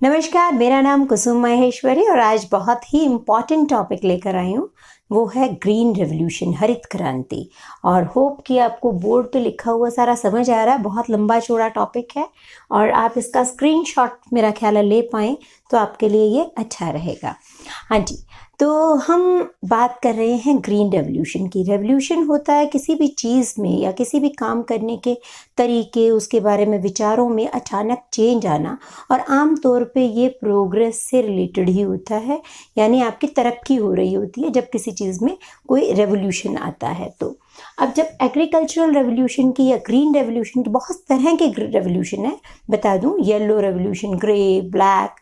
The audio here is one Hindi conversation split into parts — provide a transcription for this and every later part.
नमस्कार, मेरा नाम कुसुम माहेश्वरी और आज बहुत ही इम्पॉर्टेंट टॉपिक लेकर आई हूँ। वो है ग्रीन रेवोल्यूशन, हरित क्रांति। और होप कि आपको बोर्ड पे लिखा हुआ सारा समझ आ रहा है। बहुत लंबा चौड़ा टॉपिक है और आप इसका स्क्रीनशॉट मेरा ख्याल है ले पाएँ तो आपके लिए ये अच्छा रहेगा। हाँ जी, तो हम बात कर रहे हैं ग्रीन रेवोल्यूशन की। रेवोल्यूशन होता है किसी भी चीज़ में या किसी भी काम करने के तरीके, उसके बारे में विचारों में अचानक चेंज आना, और आम तौर पे ये प्रोग्रेस से रिलेटेड ही होता है। यानी आपकी तरक्की हो रही होती है जब किसी चीज़ में कोई रेवोल्यूशन आता है। तो अब जब एग्रीकल्चरल रेवोल्यूशन की या ग्रीन रेवोल्यूशन की, बहुत तरह के रेवोल्यूशन है, बता दूं, yellow revolution, grey, black,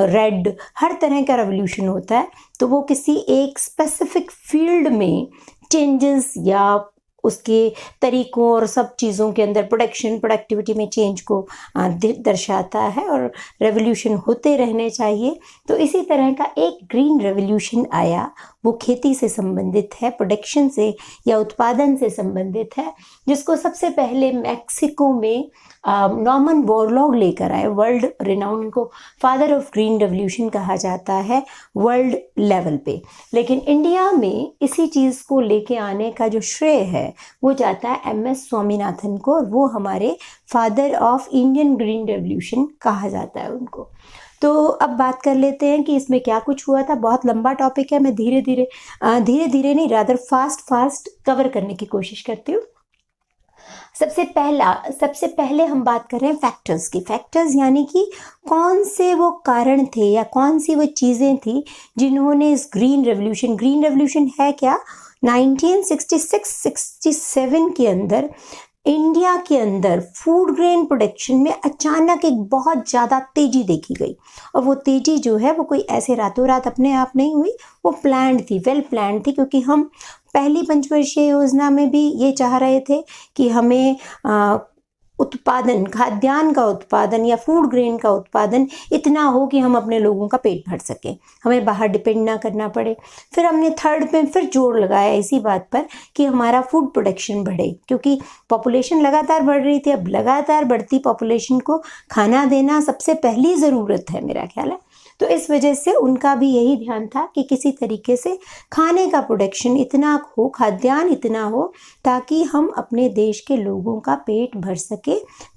red, हर तरह का रेवोल्यूशन होता है। तो वो किसी एक स्पेसिफिक फील्ड में चेंजेस या उसके तरीकों और सब चीज़ों के अंदर प्रोडक्टिविटी में चेंज को दर्शाता है, और रेवोल्यूशन होते रहने चाहिए। तो इसी तरह का एक ग्रीन रेवोल्यूशन आया। वो खेती से संबंधित है, प्रोडक्शन से या उत्पादन से संबंधित है, जिसको सबसे पहले मैक्सिको में नॉर्मन बोरलॉग लेकर आए। वर्ल्ड रिनाउंड को फादर ऑफ ग्रीन रेवोल्यूशन कहा जाता है वर्ल्ड लेवल पे। लेकिन इंडिया में इसी चीज़ को लेके आने का जो श्रेय है वो जाता है MS स्वामीनाथन को, और वो हमारे father of Indian green revolution कहा जाता है उनको। तो अब बात कर लेते हैं कि इसमें क्या कुछ हुआ था। बहुत लंबा टॉपिक है, मैं धीरे धीरे नहीं, रादर फास्ट कवर करने की कोशिश करती हूँ। सबसे पहले हम बात कर रहे हैं फैक्टर्स की। फैक्टर्स यानी कि कौन से वो कारण थे या कौन सी वो चीज़ें थी जिन्होंने इस ग्रीन रेवोल्यूशन है क्या, 1966-67 के अंदर इंडिया के अंदर फूड ग्रेन प्रोडक्शन में अचानक एक बहुत ज़्यादा तेज़ी देखी गई। और वो तेज़ी जो है वो कोई ऐसे रातों रात अपने आप नहीं हुई, वो प्लान्ड थी, वेल प्लान्ड थी। क्योंकि हम पहली पंचवर्षीय योजना में भी ये चाह रहे थे कि हमें उत्पादन, खाद्यान्न का उत्पादन या फूड ग्रेन का उत्पादन इतना हो कि हम अपने लोगों का पेट भर सकें, हमें बाहर डिपेंड ना करना पड़े। फिर हमने थर्ड में फिर जोर लगाया इसी बात पर कि हमारा फूड प्रोडक्शन बढ़े, क्योंकि पॉपुलेशन लगातार बढ़ रही थी। अब लगातार बढ़ती पॉपुलेशन को खाना देना सबसे पहली ज़रूरत है, मेरा ख्याल है। तो इस वजह से उनका भी यही ध्यान था कि किसी तरीके से खाने का प्रोडक्शन इतना हो, खाद्यान्न इतना हो, ताकि हम अपने देश के लोगों का पेट भर सके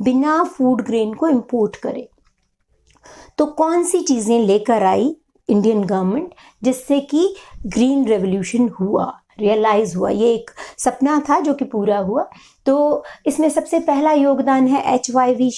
बिना फूड ग्रेन को इंपोर्ट करें। तो कौन सी चीज़ें लेकर आई इंडियन गवर्नमेंट जिससे कि ग्रीन रेवोल्यूशन हुआ, रियलाइज हुआ। ये एक सपना था जो कि पूरा हुआ। तो इसमें सबसे पहला योगदान है HYV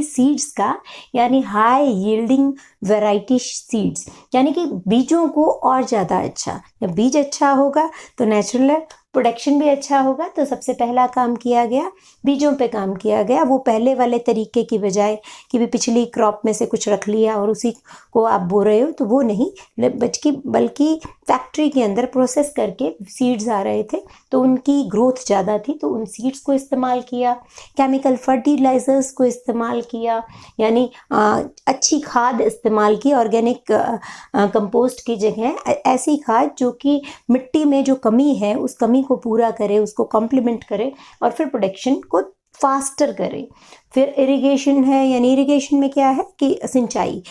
सीड्स का, यानी हाई यील्डिंग वैरायटी सीड्स। यानी कि बीजों को और ज़्यादा अच्छा, जब बीज अच्छा होगा तो नेचुरल प्रोडक्शन भी अच्छा होगा। तो सबसे पहला काम किया गया, बीजों पे काम किया गया। वो पहले वाले तरीके की बजाय कि भी पिछली क्रॉप में से कुछ रख लिया और उसी को आप बो रहे हो, तो वो नहीं, बल्कि फैक्ट्री के अंदर प्रोसेस करके सीड्स आ रहे थे, तो उनकी ग्रोथ ज़्यादा थी, तो उन सीड्स को इस्तेमाल किया। केमिकल फर्टिलाइजर्स को इस्तेमाल किया, यानी अच्छी खाद इस्तेमाल की, ऑर्गेनिक कंपोस्ट की जगह ऐसी खाद जो कि मिट्टी में जो कमी है उस कमी को पूरा करे, उसको कॉम्प्लीमेंट करे और फिर प्रोडक्शन को फास्टर करे। फिर इरिगेशन है, यानी इरिगेशन में क्या है कि सिंचाई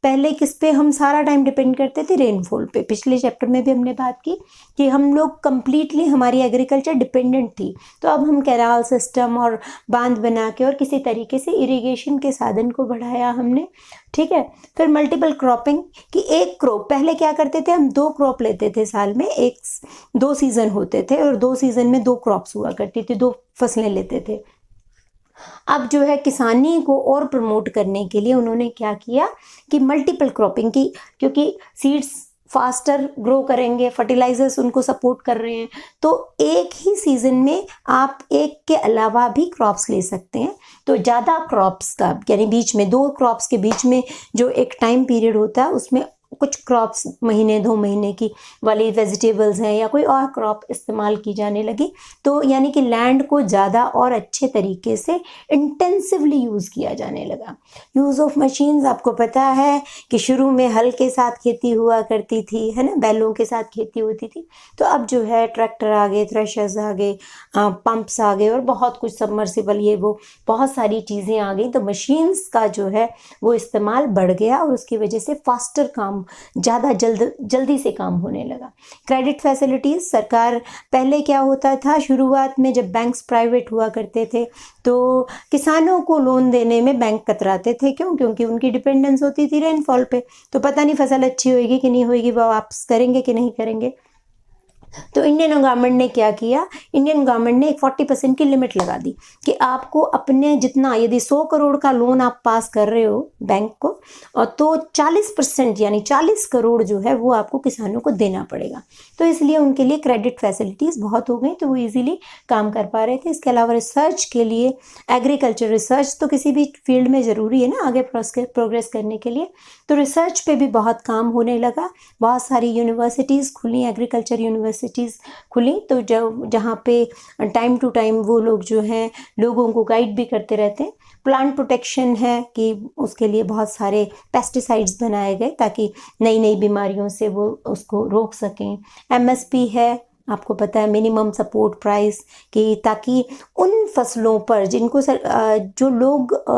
पहले किस पे हम सारा टाइम डिपेंड करते थे, रेनफॉल पे। पिछले चैप्टर में भी हमने बात की कि हम लोग कंप्लीटली, हमारी एग्रीकल्चर डिपेंडेंट थी। तो अब हम कैनाल सिस्टम और बांध बना के और किसी तरीके से इरिगेशन के साधन को बढ़ाया हमने, ठीक है। फिर मल्टीपल क्रॉपिंग की, एक क्रॉप, पहले क्या करते थे हम 2 क्रॉप लेते थे साल में, 2 सीजन होते थे और 2 सीजन में 2 क्रॉप्स हुआ करती थी, 2 फसलें लेते थे। अब जो है किसानी को और प्रमोट करने के लिए उन्होंने क्या किया कि मल्टीपल क्रॉपिंग की, क्योंकि सीड्स फास्टर ग्रो करेंगे, फर्टिलाइजर्स उनको सपोर्ट कर रहे हैं, तो एक ही सीजन में आप एक के अलावा भी क्रॉप्स ले सकते हैं। तो ज़्यादा क्रॉप्स का, यानी बीच में 2 क्रॉप्स के बीच में जो एक टाइम पीरियड होता है उसमें कुछ क्रॉप्स महीने 2 महीने की वाली वेजिटेबल्स हैं या कोई और क्रॉप इस्तेमाल की जाने लगी, तो यानी कि लैंड को ज़्यादा और अच्छे तरीके से इंटेंसिवली यूज़ किया जाने लगा। यूज़ ऑफ मशीन्स, आपको पता है कि शुरू में हल के साथ खेती हुआ करती थी, है ना, बैलों के साथ खेती होती थी। तो अब जो है ट्रैक्टर आ गए, थ्रेशर्स आ गए, पंप्स आ गए और बहुत कुछ, सबमर्सिबल, ये वो बहुत सारी चीज़ें आ गई। तो मशीन्स का जो है वो इस्तेमाल बढ़ गया और उसकी वजह से फास्टर काम, ज़्यादा जल्दी से काम होने लगा। क्रेडिट फैसिलिटीज़, सरकार, पहले क्या होता था शुरुआत में जब बैंक्स प्राइवेट हुआ करते थे तो किसानों को लोन देने में बैंक कतराते थे। क्यों? क्योंकि उनकी डिपेंडेंस होती थी रेनफॉल पे, तो पता नहीं फसल अच्छी होएगी कि नहीं होएगी, वो वापस करेंगे कि नहीं करेंगे। तो इंडियन गवर्नमेंट ने क्या किया, इंडियन गवर्नमेंट ने एक 40% की लिमिट लगा दी कि आपको अपने जितना, यदि 100 करोड़ का लोन आप पास कर रहे हो बैंक को, और तो 40% यानी 40 करोड़ जो है वो आपको किसानों को देना पड़ेगा। तो इसलिए उनके लिए क्रेडिट फैसिलिटीज़ बहुत हो गई, तो वो इजीली काम कर पा रहे थे। इसके अलावा रिसर्च के लिए, एग्रीकल्चर रिसर्च तो किसी भी फील्ड में ज़रूरी है ना आगे प्रोग्रेस करने के लिए, तो रिसर्च पे भी बहुत काम होने लगा। बहुत सारी यूनिवर्सिटीज़ खुली, एग्रीकल्चर यूनिवर्सिटीज़ खुली, तो जहाँ पे टाइम टू टाइम वो लोग जो हैं लोगों को गाइड भी करते रहते हैं। प्लांट प्रोटेक्शन है कि उसके लिए बहुत सारे पेस्टिसाइड्स बनाए गए ताकि नई नई बीमारियों से वो उसको रोक सकें। एमएसपी है, आपको पता है, मिनिमम सपोर्ट प्राइस, कि ताकि उन फसलों पर जिनको जो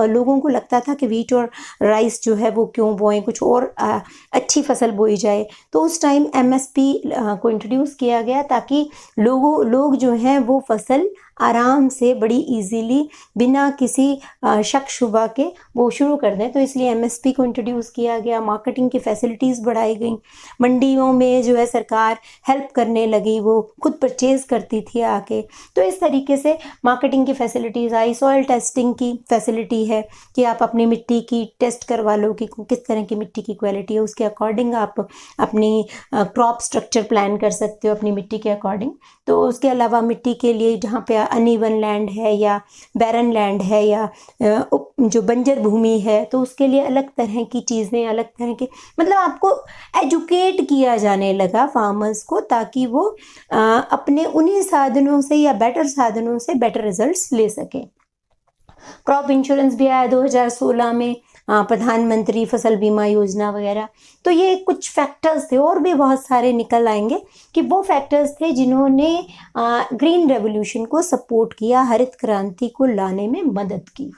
लोगों को लगता था कि वीट और राइस जो है वो क्यों बोएं, कुछ और अच्छी फसल बोई जाए, तो उस टाइम एमएसपी को इंट्रोड्यूस किया गया ताकि लोग जो हैं वो फसल आराम से बड़ी इजीली बिना किसी शक शुबा के वो शुरू कर दें। तो इसलिए एमएसपी को इंट्रोड्यूस किया गया। मार्केटिंग की फैसिलिटीज़ बढ़ाई गई, मंडियों में जो है सरकार हेल्प करने लगी, वो खुद परचेज करती थी आके। तो इस तरीके से मार्केटिंग की फैसिलिटीज़ आई। सॉइल टेस्टिंग की फैसिलिटी है कि आप अपनी मिट्टी की टेस्ट करवा लो कि किस तरह की मिट्टी की क्वालिटी है, उसके अकॉर्डिंग आप अपनी क्रॉप स्ट्रक्चर प्लान कर सकते हो अपनी मिट्टी के अकॉर्डिंग। तो उसके अलावा मिट्टी के लिए जहाँ पे अनइवन लैंड है या बैरन लैंड है या जो बंजर भूमि है, तो उसके लिए अलग तरह की चीज़ें, अलग तरह के, मतलब आपको एजुकेट किया जाने लगा फार्मर्स को, ताकि वो अपने उन्हीं साधनों से या बेटर साधनों से बेटर रिजल्ट्स ले सकें। क्रॉप इंश्योरेंस भी आया 2016 में, प्रधानमंत्री फसल बीमा योजना वगैरह। तो ये कुछ फैक्टर्स थे, और भी बहुत सारे निकल आएंगे कि वो फैक्टर्स थे जिन्होंने ग्रीन रेवोल्यूशन को सपोर्ट किया, हरित क्रांति को लाने में मदद की।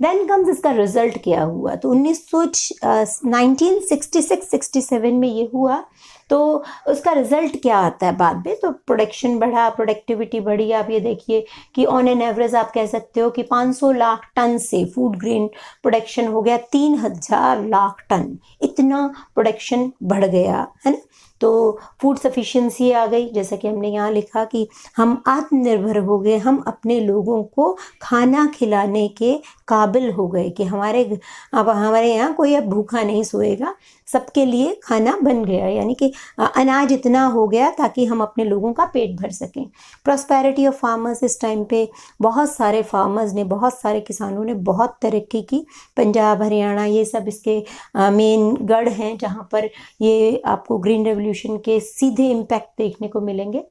देन कम्स इसका रिजल्ट क्या हुआ। तो 1966-67 में ये हुआ। तो उसका रिजल्ट क्या आता है बाद में, तो प्रोडक्शन बढ़ा, प्रोडक्टिविटी बढ़ी। आप ये देखिए कि ऑन एन एवरेज आप कह सकते हो कि 500 लाख टन से फूड ग्रेन प्रोडक्शन हो गया 3000 लाख टन, इतना प्रोडक्शन बढ़ गया, है ना। तो फूड सफिशिएंसी आ गई, जैसा कि हमने यहाँ लिखा कि हम आत्मनिर्भर हो गए, हम अपने लोगों को खाना खिलाने के काबिल हो गए कि अब हमारे यहाँ कोई अब भूखा नहीं सोएगा, सबके लिए खाना बन गया, यानी कि अनाज इतना हो गया ताकि हम अपने लोगों का पेट भर सकें। प्रॉस्पेरिटी ऑफ फार्मर्स, इस टाइम पे बहुत सारे फार्मर्स ने, बहुत सारे किसानों ने बहुत तरक्की की। पंजाब, हरियाणा, ये सब इसके मेन गढ़ हैं जहाँ पर ये आपको ग्रीन रेवोल्यूशन के सीधे इम्पैक्ट देखने को मिलेंगे।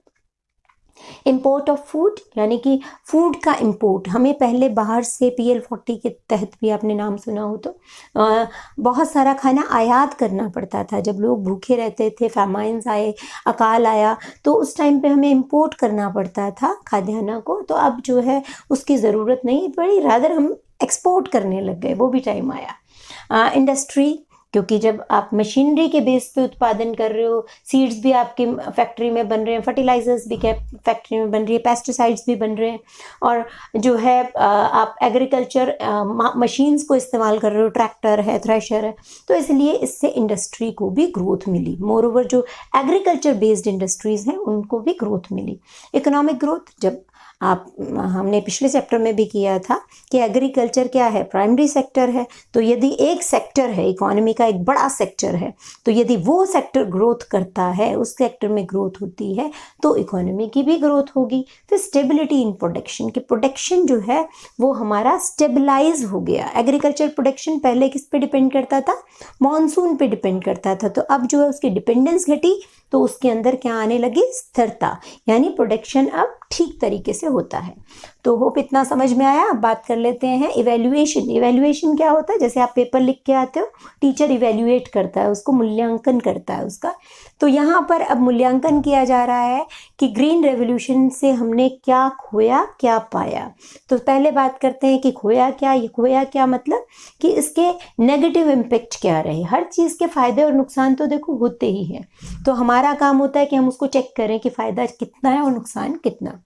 इम्पोर्ट ऑफ फूड, यानी कि फूड का इम्पोर्ट, हमें पहले बाहर से PL40 के तहत भी आपने नाम सुना हो तो बहुत सारा खाना आयात करना पड़ता था। जब लोग भूखे रहते थे, फैमाइन्स आए, अकाल आया, तो उस टाइम पे हमें इम्पोर्ट करना पड़ता था खाद्यान्न को। तो अब जो है उसकी ज़रूरत नहीं पड़ी, रादर हम एक्सपोर्ट करने लग गए, वो भी टाइम आया। इंडस्ट्री, क्योंकि जब आप मशीनरी के बेस पे उत्पादन कर रहे हो, सीड्स भी आपकी फैक्ट्री में बन रहे हैं, फर्टिलाइजर्स भी फैक्ट्री में बन रही है, पेस्टिसाइड्स भी बन रहे हैं, और जो है आप एग्रीकल्चर मशीन्स को इस्तेमाल कर रहे हो, ट्रैक्टर है, थ्रेशर है, तो इसलिए इससे इंडस्ट्री को भी ग्रोथ मिली। मोर ओवर जो एग्रीकल्चर बेस्ड इंडस्ट्रीज़ हैं उनको भी ग्रोथ मिली। इकोनॉमिक ग्रोथ, जब आप हमने पिछले चैप्टर में भी किया था कि एग्रीकल्चर क्या है, प्राइमरी सेक्टर है। तो यदि एक सेक्टर है, इकोनॉमी का एक बड़ा सेक्टर है, तो यदि वो सेक्टर ग्रोथ करता है, उस सेक्टर में ग्रोथ होती है, तो इकोनॉमी की भी ग्रोथ होगी। फिर स्टेबिलिटी इन प्रोडक्शन, कि प्रोडक्शन जो है वो हमारा स्टेबलाइज हो गया। एग्रीकल्चर प्रोडक्शन पहले किस पे डिपेंड करता था, मॉनसून पे डिपेंड करता था, तो अब जो है उसकी डिपेंडेंस घटी, तो उसके अंदर क्या आने लगी, स्थिरता, यानी प्रोडक्शन अब ठीक तरीके से होता है। तो होप इतना समझ में आया। अब बात कर लेते हैं इवैल्यूएशन। इवैल्यूएशन क्या होता है, जैसे आप पेपर लिख के आते हो, टीचर इवैल्यूएट करता है उसको, मूल्यांकन करता है उसका। तो यहाँ पर अब मूल्यांकन किया जा रहा है कि ग्रीन रेवोल्यूशन से हमने क्या खोया, क्या पाया। तो पहले बात करते हैं कि खोया क्या। ये खोया क्या मतलब कि इसके नेगेटिव इम्पैक्ट क्या रहे। हर चीज़ के फायदे और नुकसान तो देखो होते ही हैं, तो हमारा काम होता है कि हम उसको चेक करें कि फायदा कितना है और नुकसान कितना।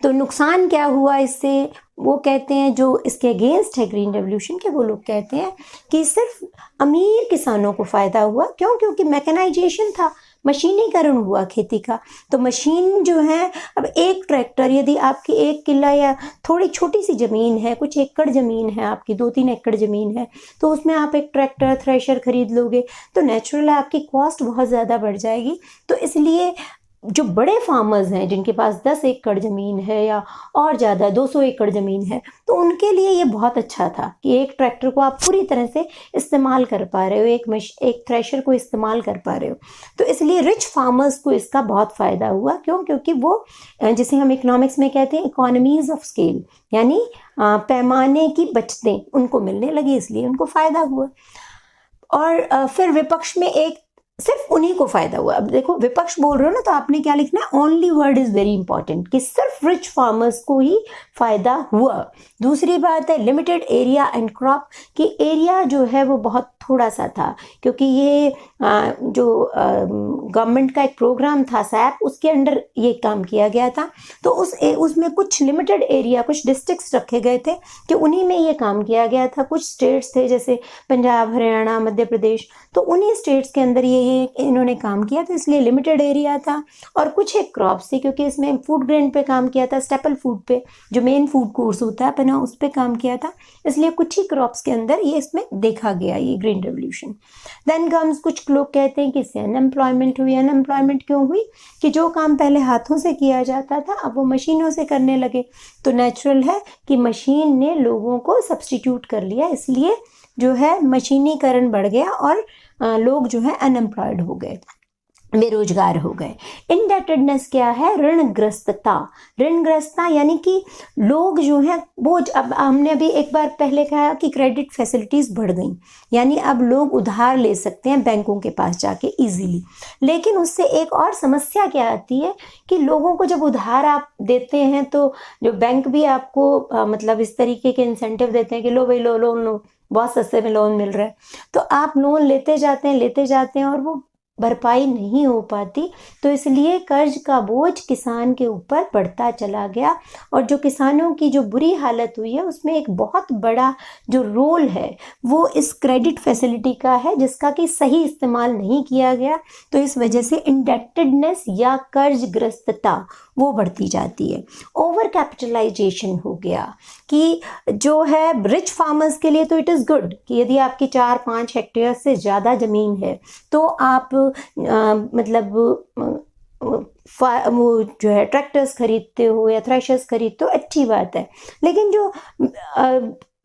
तो नुकसान क्या हुआ इससे, वो कहते हैं जो इसके अगेंस्ट है ग्रीन रेवोल्यूशन के, वो लोग कहते हैं कि सिर्फ अमीर किसानों को फायदा हुआ। क्यों? क्योंकि मैकेनाइजेशन था, मशीनीकरण हुआ खेती का। तो मशीन जो है, अब एक ट्रैक्टर, यदि आपकी 1 किला या थोड़ी छोटी सी ज़मीन है, कुछ एकड़ ज़मीन है आपकी, 2-3 एकड़ ज़मीन है, तो उसमें आप एक ट्रैक्टर, थ्रेशर खरीद लोगे, तो नेचुरल है आपकी कॉस्ट बहुत ज़्यादा बढ़ जाएगी। तो इसलिए जो बड़े फार्मर्स हैं, जिनके पास 10 एकड़ ज़मीन है या और ज़्यादा 200 एकड़ ज़मीन है, तो उनके लिए ये बहुत अच्छा था कि एक ट्रैक्टर को आप पूरी तरह से इस्तेमाल कर पा रहे हो, एक थ्रेशर को इस्तेमाल कर पा रहे हो। तो इसलिए रिच फार्मर्स को इसका बहुत फ़ायदा हुआ। क्यों? क्योंकि वो, जिसे हम इकोनॉमिक्स में कहते हैं इकोनॉमीज ऑफ स्केल, यानी पैमाने की बचतें उनको मिलने लगी, इसलिए उनको फ़ायदा हुआ। और फिर विपक्ष में एक, सिर्फ उन्हीं को फायदा हुआ। अब देखो, विपक्ष बोल रहे हो ना, तो आपने क्या लिखना है, only word is very important, कि सिर्फ रिच फार्मर्स को ही फायदा हुआ। दूसरी बात है लिमिटेड एरिया एंड क्रॉप, कि एरिया जो है वो बहुत थोड़ा सा था, क्योंकि ये जो गवर्नमेंट का एक प्रोग्राम था सैप, उसके अंडर ये काम किया गया था। तो उसमें कुछ लिमिटेड एरिया, कुछ डिस्ट्रिक्ट्स रखे गए थे कि उन्हीं में ये काम किया गया था। कुछ स्टेट्स थे जैसे पंजाब, हरियाणा, मध्य प्रदेश, तो उन्हीं स्टेट्स के अंदर ये इन्होंने काम किया था, इसलिए लिमिटेड एरिया था। और कुछ एक क्रॉप्स थी, क्योंकि इसमें फूड ग्रेन पे काम किया था, स्टेपल फूड पे, जो मेन फूड कोर्स होता है अपना, उस पे काम किया था, इसलिए कुछ ही क्रॉप्स के अंदर ये इसमें देखा गया ये ग्रीन रेवोल्यूशन। देन कम्स, कुछ लोग कहते हैं कि इससे अनएम्प्लॉयमेंट हुई। अनएम्प्लॉयमेंट क्यों हुई? कि जो काम पहले हाथों से किया जाता था, अब वो मशीनों से करने लगे, तो नेचुरल है कि मशीन ने लोगों को सब्स्टिट्यूट कर लिया, इसलिए जो है मशीनीकरण बढ़ गया और लोग जो है अनएम्प्लॉयड हो गए, बेरोजगार हो गए। इंडेटेडनेस क्या है? ऋणग्रस्तता। ऋणग्रस्तता यानी कि लोग जो हैं वो, अब हमने अभी एक बार पहले कहा कि क्रेडिट फैसिलिटीज बढ़ गई, यानी अब लोग उधार ले सकते हैं बैंकों के पास जाके इजीली। लेकिन उससे एक और समस्या क्या आती है कि लोगों को जब उधार आप देते हैं, तो जो बैंक भी आपको मतलब इस तरीके के इंसेंटिव देते हैं कि लो भाई, लो लोन लो, बहुत सस्ते में लोन मिल रहा है। तो आप लोन लेते जाते हैं और वो भरपाई नहीं हो पाती, तो इसलिए कर्ज का बोझ किसान के ऊपर बढ़ता चला गया। और जो किसानों की जो बुरी हालत हुई है, उसमें एक बहुत बड़ा जो रोल है वो इस क्रेडिट फैसिलिटी का है, जिसका कि सही इस्तेमाल नहीं किया गया। तो इस वजह से इंडेप्टेडनेस या कर्जग्रस्तता वो बढ़ती जाती है। ओवर कैपिटलाइजेशन हो गया, कि जो है रिच फार्मर्स के लिए तो इट इज़ गुड कि यदि आपकी 4-5 हेक्टेयर से ज़्यादा ज़मीन है, तो आप मतलब वो जो है ट्रैक्टर्स खरीदते हो या थ्रेशर्स खरीदते हो, अच्छी बात है। लेकिन जो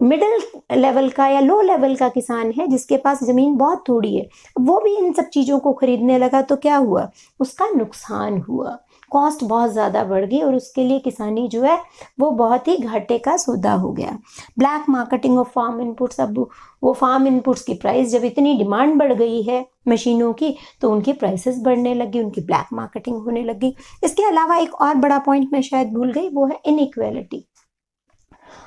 मिडिल लेवल का या लो लेवल का किसान है, जिसके पास ज़मीन बहुत थोड़ी है, वो भी इन सब चीज़ों को खरीदने लगा, तो क्या हुआ? उसका नुकसान हुआ, कॉस्ट बहुत ज़्यादा बढ़ गई और उसके लिए किसानी जो है वो बहुत ही घाटे का सौदा हो गया। Black marketing of farm inputs, अब वो फार्म इनपुट्स की प्राइस, जब इतनी डिमांड बढ़ गई है मशीनों की, तो उनकी प्राइसेस बढ़ने लगी, उनकी ब्लैक मार्केटिंग होने लगी। इसके अलावा एक और बड़ा पॉइंट मैं शायद भूल गई, वो है इनइक्वालिटी।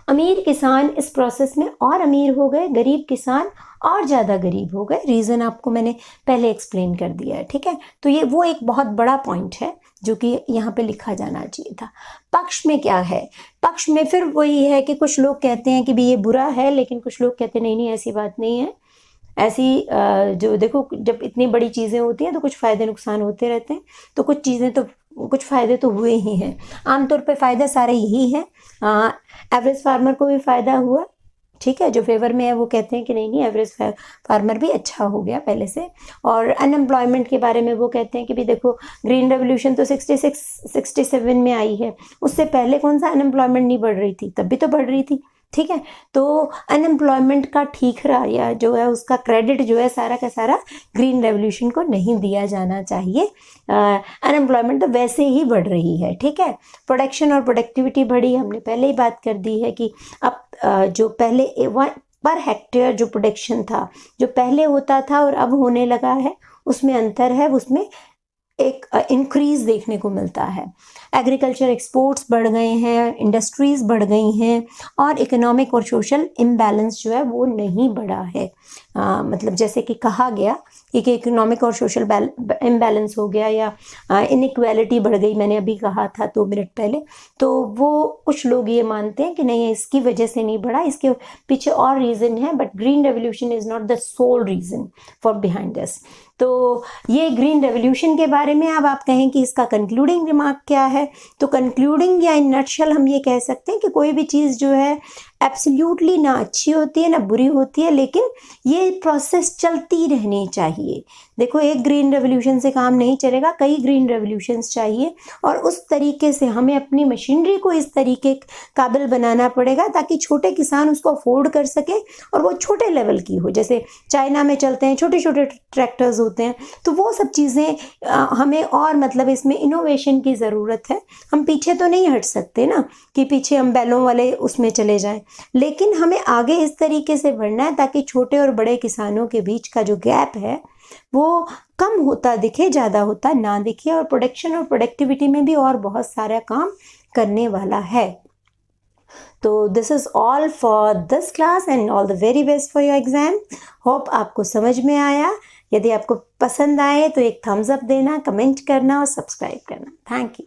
अमीर किसान इस प्रोसेस में और अमीर हो गए, गरीब किसान और ज़्यादा गरीब हो गए। रीज़न आपको मैंने पहले एक्सप्लेन कर दिया है, ठीक है। तो ये वो एक बहुत बड़ा पॉइंट है जो कि यहाँ पे लिखा जाना चाहिए था। पक्ष में क्या है? पक्ष में फिर वही है कि कुछ लोग कहते हैं कि भी ये बुरा है, लेकिन कुछ लोग कहते हैं नहीं नहीं, ऐसी बात नहीं है। ऐसी जो देखो, जब इतनी बड़ी चीज़ें होती हैं तो कुछ फ़ायदे नुकसान होते रहते हैं, तो कुछ चीज़ें तो कुछ फ़ायदे तो हुए ही हैं। आमतौर पे फ़ायदा सारे यही है। एवरेज फार्मर को भी फ़ायदा हुआ, ठीक है, जो फेवर में है वो कहते हैं कि नहीं एवरेज फार्मर भी अच्छा हो गया पहले से। और अनएम्प्लॉयमेंट के बारे में वो कहते हैं कि भी देखो ग्रीन रेवोल्यूशन तो 67 में आई है, उससे पहले कौन सा अनएम्प्लॉयमेंट नहीं बढ़ रही थी, तब भी तो बढ़ रही थी, ठीक है। तो अनएम्प्लॉयमेंट का ठीक रहा या जो है उसका क्रेडिट जो है सारा का सारा ग्रीन रेवोल्यूशन को नहीं दिया जाना चाहिए। अनएम्प्लॉयमेंट तो वैसे ही बढ़ रही है, ठीक है। प्रोडक्शन और प्रोडक्टिविटी बढ़ी, हमने पहले ही बात कर दी है कि अब जो पहले पर हेक्टेयर जो प्रोडक्शन था, जो पहले होता था और अब होने लगा है, उसमें अंतर है, उसमें एक इंक्रीज देखने को मिलता है। एग्रीकल्चर एक्सपोर्ट्स बढ़ गए हैं, इंडस्ट्रीज बढ़ गई हैं, और इकोनॉमिक और सोशल इम्बैलेंस जो है वो नहीं बढ़ा है। मतलब जैसे कि कहा गया कि इकोनॉमिक और सोशल इम्बैलेंस हो गया या इनइक्वालिटी बढ़ गई, मैंने अभी कहा था 2 मिनट पहले। तो वो कुछ लोग ये मानते हैं कि नहीं इसकी वजह से नहीं बढ़ा, इसके पीछे और रीज़न है, but green revolution is not the soul reason for behind this. तो ये ग्रीन रेवोल्यूशन के बारे में। अब आप कहें कि इसका कंक्लूडिंग रिमार्क क्या है, तो कंक्लूडिंग या इन नटशल हम ये कह सकते हैं कि कोई भी चीज़ जो है एब्सोल्युटली ना अच्छी होती है ना बुरी होती है, लेकिन ये प्रोसेस चलती रहनी चाहिए। देखो एक ग्रीन रेवोल्यूशन से काम नहीं चलेगा, कई ग्रीन रेवोल्यूशंस चाहिए, और उस तरीके से हमें अपनी मशीनरी को इस तरीके काबिल बनाना पड़ेगा ताकि छोटे किसान उसको अफोर्ड कर सके और वो छोटे लेवल की हो। जैसे चाइना में चलते हैं छोटे छोटे ट्रैक्टर्स होते हैं, तो वो सब चीज़ें हमें और मतलब इसमें इनोवेशन की ज़रूरत है। हम पीछे तो नहीं हट सकते ना कि पीछे हम बैलों वाले उसमें चले जाएं, लेकिन हमें आगे इस तरीके से बढ़ना है ताकि छोटे और बड़े किसानों के बीच का जो गैप है वो कम होता दिखे, ज़्यादा होता ना दिखे, और प्रोडक्शन और प्रोडक्टिविटी में भी और बहुत सारा काम करने वाला है। तो this is all for this class and all the very best for your exam. Hope आपको समझ में आया। यदि आपको पसंद आए तो एक थम्स अप देना, कमेंट करना और सब्सक्राइब करना। Thank you.